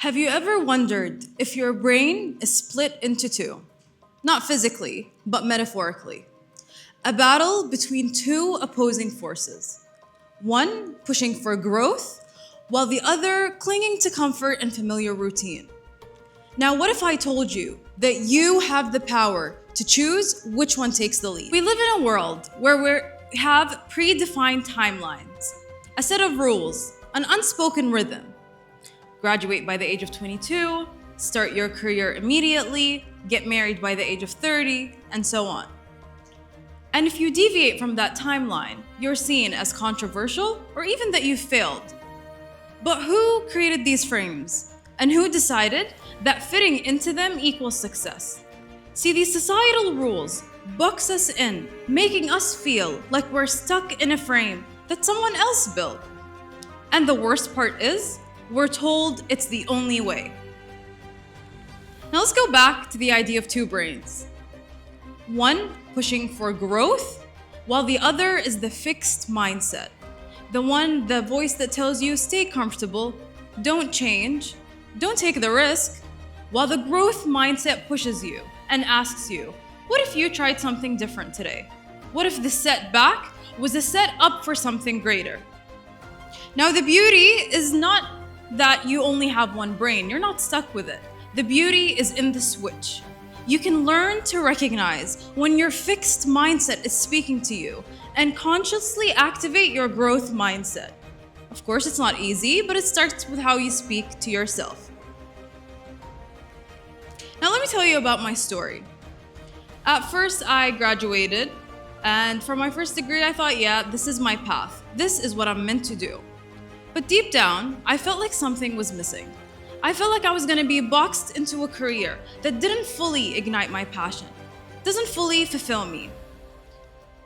Have you ever wondered if your brain is split into two? Not physically, but metaphorically. A battle between two opposing forces. One pushing for growth, while the other clinging to comfort and familiar routine. Now, what if I told you that you have the power to choose which one takes the lead? We live in a world where we have predefined timelines, a set of rules, an unspoken rhythm. Graduate by the age of 22, start your career immediately, get married by the age of 30, and so on. And if you deviate from that timeline, you're seen as controversial or even that you failed. But who created these frames? And who decided that fitting into them equals success? See, these societal rules box us in, making us feel like we're stuck in a frame that someone else built. And the worst part is, we're told it's the only way. Now let's go back to the idea of two brains. One pushing for growth, while the other is the fixed mindset. The voice that tells you stay comfortable, don't change, don't take the risk, while the growth mindset pushes you and asks you, what if you tried something different today? What if the setback was a set up for something greater? Now the beauty is not that you only have one brain. You're not stuck with it. The beauty is in the switch. You can learn to recognize when your fixed mindset is speaking to you and consciously activate your growth mindset. Of course, it's not easy, but it starts with how you speak to yourself. Now, let me tell you about my story. At first, I graduated, and for my first degree, I thought, yeah, this is my path. This is what I'm meant to do. But deep down, I felt like something was missing. I felt like I was gonna be boxed into a career that didn't fully ignite my passion, doesn't fully fulfill me.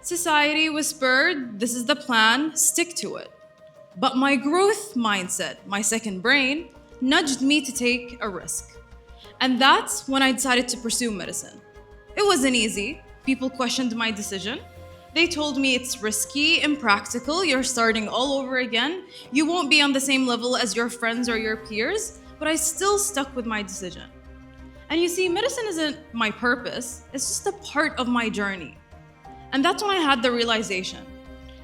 Society whispered, this is the plan, stick to it. But my growth mindset, my second brain, nudged me to take a risk. And that's when I decided to pursue medicine. It wasn't easy. People questioned my decision. They told me it's risky, impractical, you're starting all over again, you won't be on the same level as your friends or your peers, but I still stuck with my decision. And you see, medicine isn't my purpose, it's just a part of my journey. And that's when I had the realization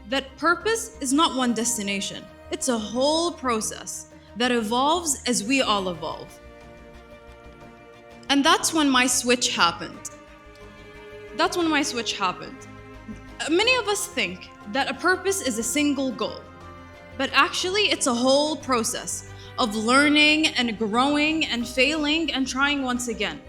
that purpose is not one destination, it's a whole process that evolves as we all evolve. And that's when my switch happened. Many of us think that a purpose is a single goal, but actually it's a whole process of learning and growing and failing and trying once again.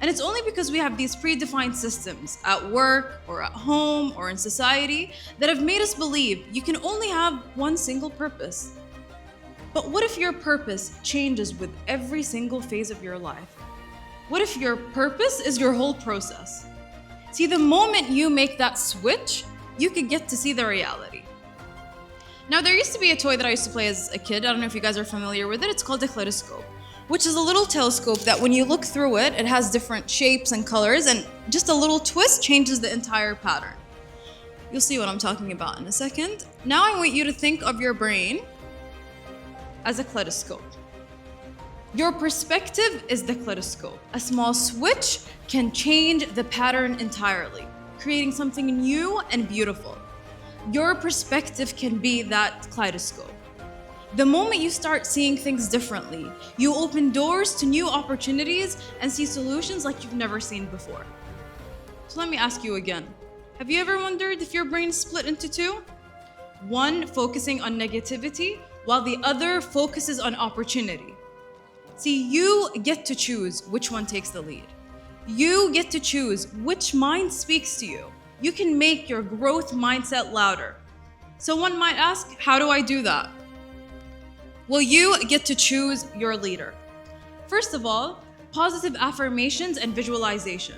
And it's only because we have these predefined systems at work or at home or in society that have made us believe you can only have one single purpose. But what if your purpose changes with every single phase of your life? What if your purpose is your whole process? See, the moment you make that switch, you could get to see the reality. Now, there used to be a toy that I used to play as a kid. I don't know if you guys are familiar with it. It's called a kaleidoscope, which is a little telescope that when you look through it, it has different shapes and colors, and just a little twist changes the entire pattern. You'll see what I'm talking about in a second. Now I want you to think of your brain as a kaleidoscope. Your perspective is the kaleidoscope. A small switch can change the pattern entirely, creating something new and beautiful. Your perspective can be that kaleidoscope. The moment you start seeing things differently, you open doors to new opportunities and see solutions like you've never seen before. So let me ask you again. Have you ever wondered if your brain is split into two? One focusing on negativity, while the other focuses on opportunity. See, you get to choose which one takes the lead. You get to choose which mind speaks to you. You can make your growth mindset louder. So one might ask, how do I do that? Well, you get to choose your leader. First of all, positive affirmations and visualization.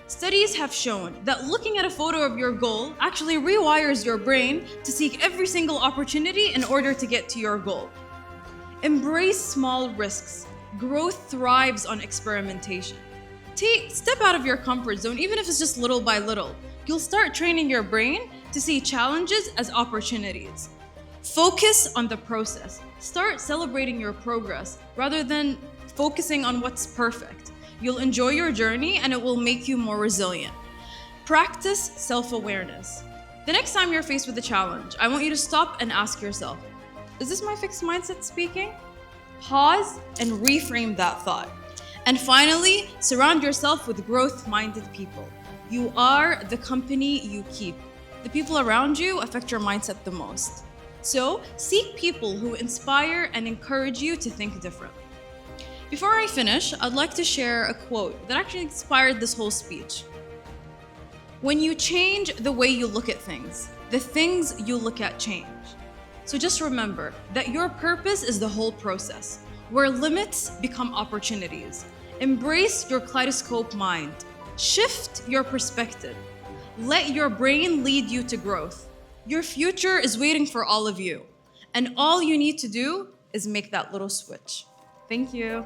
Studies have shown that looking at a photo of your goal actually rewires your brain to seek every single opportunity in order to get to your goal. Embrace small risks. Growth thrives on experimentation. Step out of your comfort zone, even if it's just little by little. You'll start training your brain to see challenges as opportunities. Focus on the process. Start celebrating your progress rather than focusing on what's perfect. You'll enjoy your journey and it will make you more resilient. Practice self-awareness. The next time you're faced with a challenge, I want you to stop and ask yourself, is this my fixed mindset speaking? Pause and reframe that thought. And finally, surround yourself with growth-minded people. You are the company you keep. The people around you affect your mindset the most. So, seek people who inspire and encourage you to think differently. Before I finish, I'd like to share a quote that actually inspired this whole speech. When you change the way you look at things, the things you look at change. So just remember that your purpose is the whole process, where limits become opportunities. Embrace your kaleidoscope mind. Shift your perspective. Let your brain lead you to growth. Your future is waiting for all of you. And all you need to do is make that little switch. Thank you.